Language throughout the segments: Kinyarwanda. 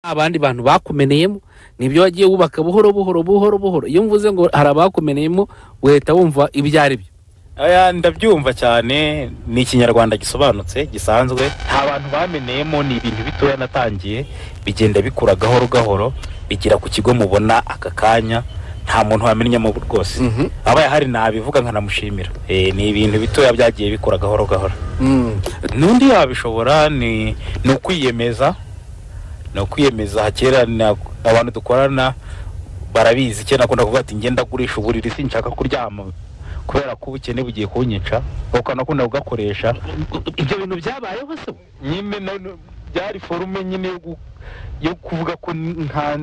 abandi bantu bakumeneyemo nibyo wagiye wubaka buhoro iyo mvuze ngo hari abakumeneyemo wehita wumva ibyo ari byo. Aya ndabyumva cyane, ni ikinyarwanda gisobanutse gisanzwe. Nta bantu bameneyemo, ni ibintu bitoya natangiye bigenda bikura gahoro bigira ku kigo mubona aka kanya, nta muntu wamenyamo rwose. Abaye hari nabivuga nkanamushimira. Ni ibintu bitoya byagiye bikura gahoro. Nundi yabishobora ni ukwiyemeza. No kwiyemeza. Hakera abantu dukorana barabizi cyane nakunda kuvuga ati ngenda gurisha uburiri sinshaka kuryama kubera ko ubukene bugiye kunyica, ukanakunda kugakoresha. Ibyo bintu byabayeho se nyine byari forume nyine yo kuvuga ko nka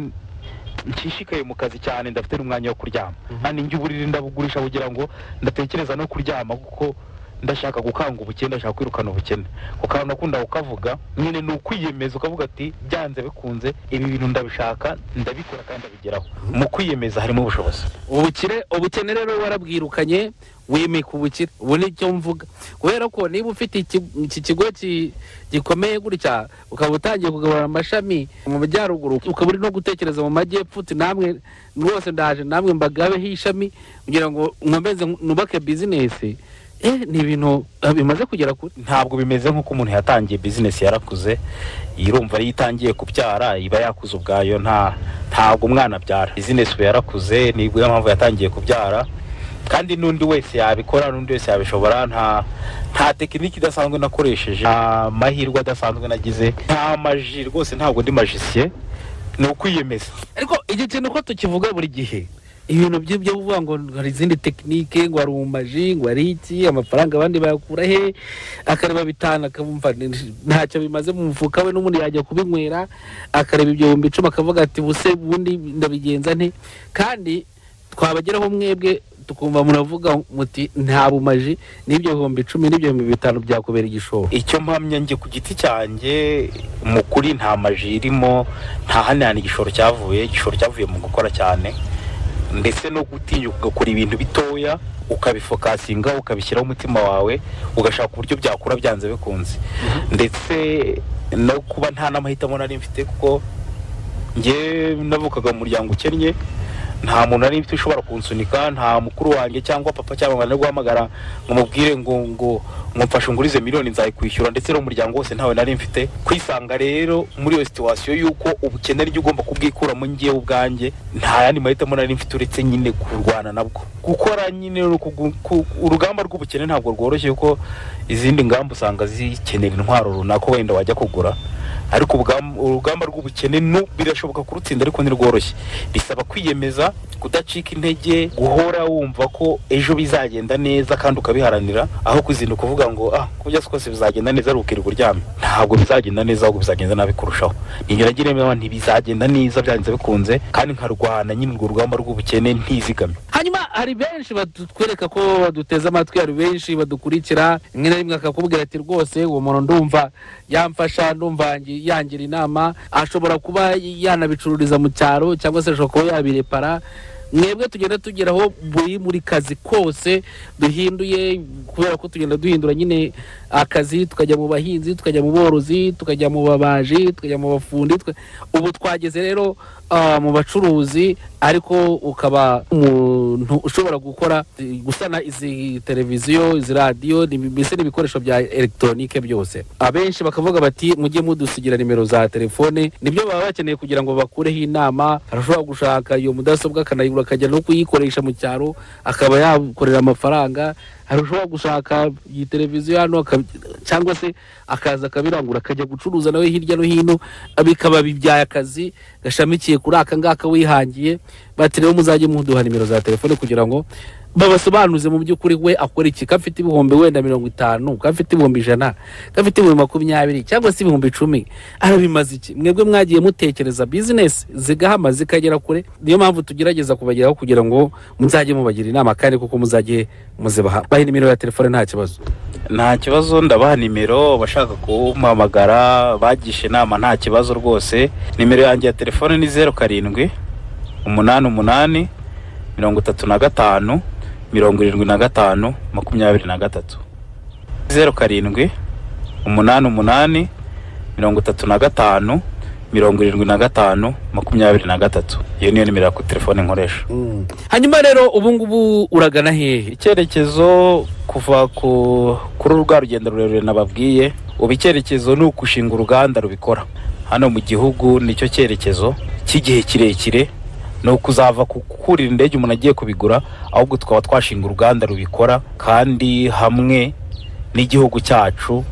nshishikaye mu kazi cyane, ndafite n'umwanya wo kuryama kandi njye uburiri ndabugurisha kugira ngo ndatekereza no kuryama kuko ndashaka gukanga ubukene, ndashaka kwirukana ubukene. Ukaba nakunda ukavuga nyine ni ukwiyemeza, ukavuga ati byanze bikunze ibi bintu ndabishaka ndabikora kandi ndabigeraho. Mu kwiyemeza harimo ubushobozi. Ubukene rero warabwirukanye wimika ubukire. Ubu nicyo mvuga, kubera ko niba ufite iki kigo gikomeye gutya ukaba utangiye kugabura amashami mu majyaruguru, ukaba uri no gutekereza mu majyepfo uti namwe rwose ndaje namwe mbagabeho ishami kugira ngo nkomeze nubake bizinesi. Ni ibintu bimaze kugera kuri. Ntabwo bimeze nk'uko umuntu yatangiye business yarakuze, yirumva ari yitangiye kubyara iba yakuze ubwayo, ntabwo umwana byara. Business yarakuze nibwo mpamvu yatangiye kubyara, kandi nundi wese yabikora, nundi wese yabishobora. Nta tekiniki idasanzwe nakoresheje, amahirwe adasanzwe nagize, nta maji rwose, ntabwo ndi magicien. Ni ukwiyemeza. Ariko iki kintu ko tukivuga buri gihe, ibintu byo kuvuga ngo hari izindi tekinike, ngo ari umaji, ngo ari iki, amafaranga abandi bayakura he, akareba bitana akamumva ntacyo bimaze mu mufuka we, n'umuntu yajya kubinywera akareba ibyo 10 akavuga ati buse bundi ndabigenza nte. Kandi twabageraho mwebwe tukumva muravuga muti nta bumaji, n'ibyo 10,000 n'ibyo 5,000 byakubera igishoro. Icyo mpamya nge ku giti cyanjye mu kuri nta maji irimo, nta hanani igishoro cyavuye mu gukora cyane, ndetse no gutinyuka ugakora ibintu bitoya ukabifokasinga ukabishyiraho umutima wawe ugashaka uburyo byakura byanze bikunze. Ndetse no kuba nta n'amahitamo nari mfite, kuko nge navukaga mu muryango ukennye, nta muntu ari mfite ushobora kunsunika, nta mukuru wanjye cyangwa papa cyangwa ngana guhamagara ngo mubwire ngo mfashe ngurize miliyoni nzayikwishyura, ndetse no muryango wose ntawe nari mfite. Kwisanga rero muri iyo situation yuko ubukene ari ugomba kubwikuramo ngiye ubwanjye, nta yandi mahitamo nari mfite uretse nyine kurwana nabwo. Gukora nyine urugamba rw'ubukene ntabwo rworoshye, kuko izindi ngamba usanga zikenera intwaro runaka wenda wajya kugura, ariko urugamba rw'ubukene birashoboka kurutsinda, ariko ntirworoshye. Bisaba kwiyemeza, kudacika intege, guhora wumva ko ejo bizagenda neza kandi ukabiharanira, aho kuzinduka kuvuga ngo kujya kose bizagenda neza rukiri kuryama. Ntabwo bizagenda neza, ahubwo bizagenda nabi kurushaho. Nigeragira mema ntibizagenda neza byanze bikunze, kandi nkarwana nyine urwo rugamba rw'ubukene ntizigame. Hanyuma hari benshi batwereka ko baduteza amatwi, hari benshi badukurikira, rimwe na rimwe akakubwira ati rwose uwo muntu ndumva yamfasha, ndumva yangira inama, ashobora kuba yanabicururiza mu cyaro cyangwa se ashobora kuba yabirepara. Mwebwe tugenda tugeraho muri kazi kose duhinduye, kubera ko tugenda duhindura nyine akazi, tukajya mu bahinzi, tukajya mu borozi, tukajya mu babaji, tukajya mu bafundi. Ubu twageze rero mu bacuruzi, ariko ukaba umuntu ushobora gusana izi televiziyo, izi radio, mbese n'ibikoresho bya electronique byose. Abenshi bakavuga bati mujye mudusigira nimero za telefone, nibyo baba bakeneye kugira ngo bakureho inama. Arashobora gushaka iyo mudasobwa akanayigura akajya no kuyikoresha mu cyaro, akaba yakorera amafaranga. Arashobora gushaka iyi televiziyo hano cyangwa se akaza akabirangura akajya gucuruza nawe hirya no hino, bikaba bibyaye akazi gashamikiye kuri aka ngaka wihangiye. Bati rero muzajye muduha nimero za telefone kugira ngo babasobanuze mu by'ukuri we akora iki, kafite ibihumbi wenda 50, kafite ibihumbi 100, kafite ibihumbi 20 cyangwa se ibihumbi 10, arabimaze iki? Mwebwe mwagiye mutekereza business zigahama zikagera kure, niyo mpamvu tugerageza kubageraho kugira ngo muzajye mubagira inama, kandi kuko muzajye muzibaha. Bahe nimero ya telefone nta kibazo. Nta kibazo, ndabaha nimero, bashaka kumpamagara bagishe inama nta kibazo rwose. Nimero yanjye ya telefone ni 07 88 35 75 23. 07 88 35 75 23. Iyo niyo nimero ku telefone nkoresha. Hanyuma rero ubu ngubu uragana hehe? Icyerekezo kuva kuri urwa rugendo rurerure nababwiye, ubu icyerekezo ni ukushinga uruganda rubikora hano mu gihugu. Nicyo cyerekezo cy'igihe kirekire, no kuzava kukurira indege umuntu agiye kubigura, ahubwo tukaba twashinga uruganda rubikora, kandi hamwe n'igihugu cyacu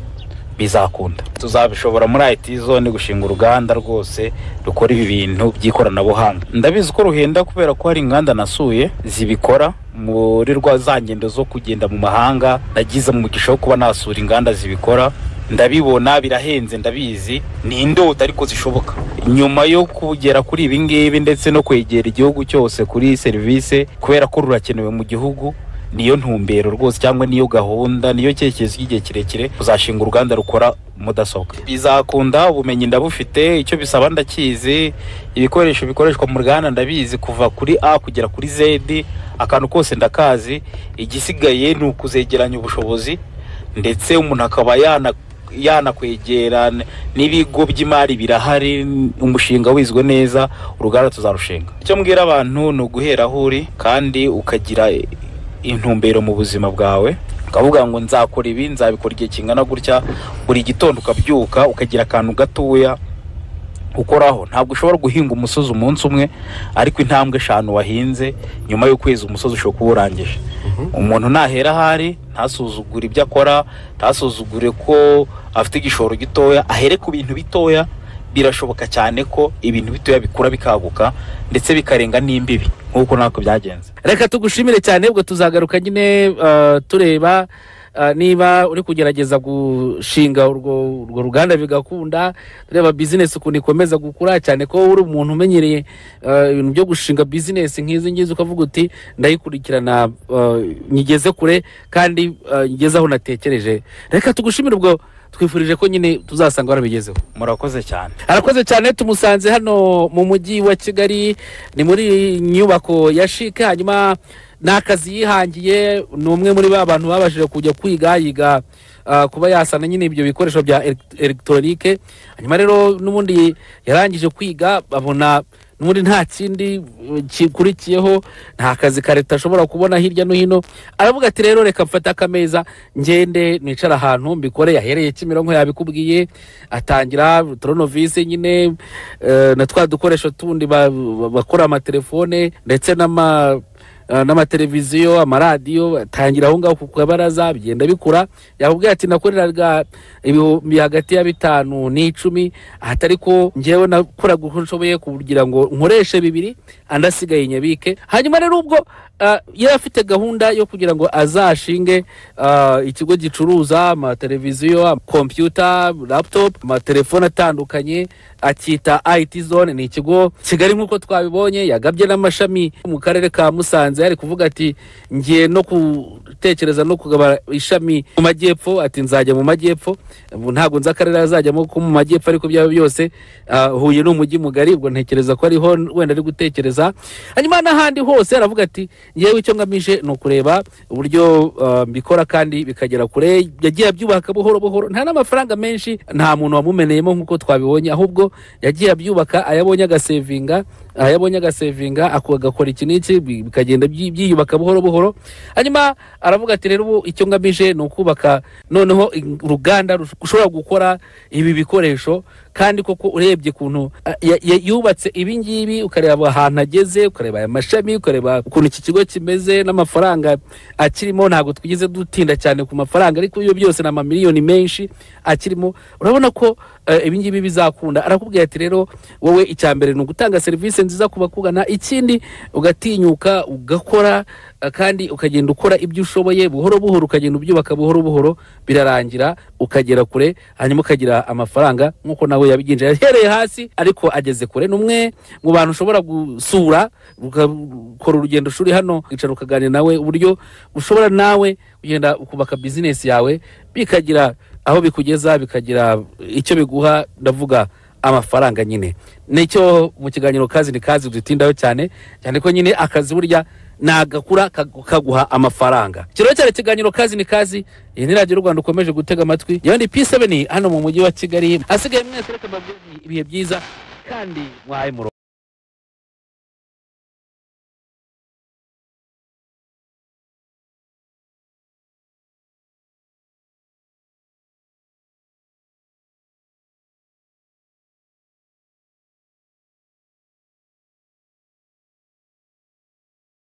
bizakunda. Tuzabishobora muri IT zone gushinga uruganda rwose rukora ibi bintu by'ikoranabuhanga. Ndabizi ko ruhenda kubera ko hari inganda nasuye zibikora muri za ngendo zo kugenda mu mahanga. Nagize mu mugisha wo kuba nasura inganda zibikora, ndabibona birahenze, ndabizi ni indoto ariko zishoboka. Nyuma yo kugera kuri ibi ngibi ndetse no kwegera igihugu cyose kuri service, kubera ko rurakenewe mu gihugu, niyo ntumbero rwose cyangwa niyo gahunda, niyo cyerekezo cy'igihe kirekire kuzashinga uruganda rukora mudasobwa. Bizakunda, ubumenyi ndabufite, icyo bisaba ndakizi, ibikoresho bikoreshwa mu ruganda ndabizi kuva kuri A kugera kuri Z, akantu kose ndakazi. Igisigaye ni ukuzegeranya ubushobozi, ndetse umuntu akaba yanakwegera n'ibigo by'imari birahari. Umushinga wizwe neza, uruganda tuzarushinga. Icyo mbwira abantu ni uguhera aho uri kandi ukagira intumbero mu buzima bwawe, ukavuga ngo nzakora ibi, nzabikora igihe kingana gutya. Buri gitondo ukabyuka ukagira akantu gatoya ukoraho. Ntabwo ushobora guhinga umusozi umunsi umwe, ariko intambwe 5 wahinze nyuma yo kwezi umusozi ushobora kuba urangije. Umuntu nahera ahari, ntasuzugure ibyo akora, ntasuzugure ko afite igishoro gitoya, ahere ku bintu bitoya. Birashoboka cyane ko ibintu bitoya bikura bikaguka ndetse bikarenga n'imbibi nk'uko nako byagenze. Reka tugushimire cyane, ubwo tuzagaruka nyine tureba niba uri kugerageza gushinga urwo ruganda bigakunda, tureba business ukuntu ikomeza gukura, cyane ko uri umuntu umenyereye ibintu byo gushinga business nk'izi ngizi, ukavuga uti ndayikurikirana nyigeze kure kandi ngeze aho natekereje. Reka tugushimire, ubwo twifurije ko nyine tuzasanga warabigezeho. Murakoze cyane. Arakoze cyane. Tumusanze hano mu mujyi wa Kigali, ni muri nyubako ya Chic. Hanyuma nakazi yihangiye, ni umwe muri ba bantu babashije kujya yiga kuba yasana nyine ibyo bikoresho bya electronique. Hanyuma rero n'ubundi yarangije kwiga, babona n'ubundi nta kindi kikurikiyeho, nta kazi ka leta ashobora kubona hirya no hino. Aravuga ati rero reka mfata akameza ngende nicara ahantu mbikore. Yahereye Kimironko, yabikubwiye, atangira Tronovis nyine na twa dukoresho tundi bakora amatelefone ndetse n'amateleviziyo, amaradiyo. Atangira aho ngaho ku kabaraza, bigenda bikura. Yakubwiye ati nakoreraga ibihumbi hagati ya 5 n'10, atari ko ngewe nakoraga uko nshoboye kugira ngo nkoreshe 2 andasigaye nyabike. Hanyuma rero ubwo yari afite gahunda yo kugira ngo azashinge ikigo gicuruza amateleviziyo, computer, laptop, amatelefone atandukanye, akita IT zone. Ni ikigo Kigali nk'uko twabibonye, yagabye n'amashami mu karere ka Musanze. Ari kuvuga ati ngiye no gutekereza no kugaba ishami mu majyepfo. Ati nzajya mu majyepfo, ntabwo nza akarere azajyamo ko mu majyepfo, ariko byaba byose Huye n'umujyi mugari, ubwo ntekereza ko ariho wenda ari gutekereza. Hanyuma n'ahandi hose aravuga ati ngewe icyo ngamije ni ukureba uburyo mbikora kandi bikagera kure. Yagiye abyubaka buhoro buhoro, nta n'amafaranga menshi, nta muntu wamumeneyemo nk'uko twabibonye, ahubwo yagiye abyubaka, ayabonye agasevinga akagakora iki n'iki, bikagenda byiyubaka buhoro buhoro. Hanyuma aravuga ati rero icyo ngamije ni ukubaka noneho uruganda rushobora gukora ibi bikoresho. Kandi koko urebye kuntu yubatse ibi ngibi, ukareba ahantu ageze, ukareba aya mashami, ukareba ukuntu iki kigo kimeze n'amafaranga akirimo, ntabwo twigize dutinda cyane ku mafaranga, ariko iyo byose na miliyoni menshi akirimo, urabona ko ibi ngibi bizakunda. Arakubwiye ati rero wowe icyambere ni ugutanga service nziza kuba kugana, ikindi ugatinyuka ugakora kandi ukagenda ukora ibyo ushoboye buhoro buhoro, ukagenda ubyubaka buhoro buhoro, birarangira ukagera kure, hanyuma ukagira amafaranga nkuko nawe yabiginje. Yahereye hasi ariko ageze kure. Numwe mu bantu ushobora gusura ukora urugendo shuri hano, icara ukaganira nawe uburyo ushobora nawe kugenda ukubaka business yawe, bikagira aho bikugeza, bikagira icyo biguha, ndavuga amafaranga nyine. Nicyo mu kiganiro kazi ni kazi dutindayo cyane ko nyine akazi burya nagakura kaguha amafaranga. Kiro cyane kiganiro kazi ni kazi, iyi ni Radio Rwanda ukomeje gutega amatwi. Yandi P7 hano mu mujyi wa Kigali. Asigaye mwese reka mbabwire ibihe byiza. kandi mwaye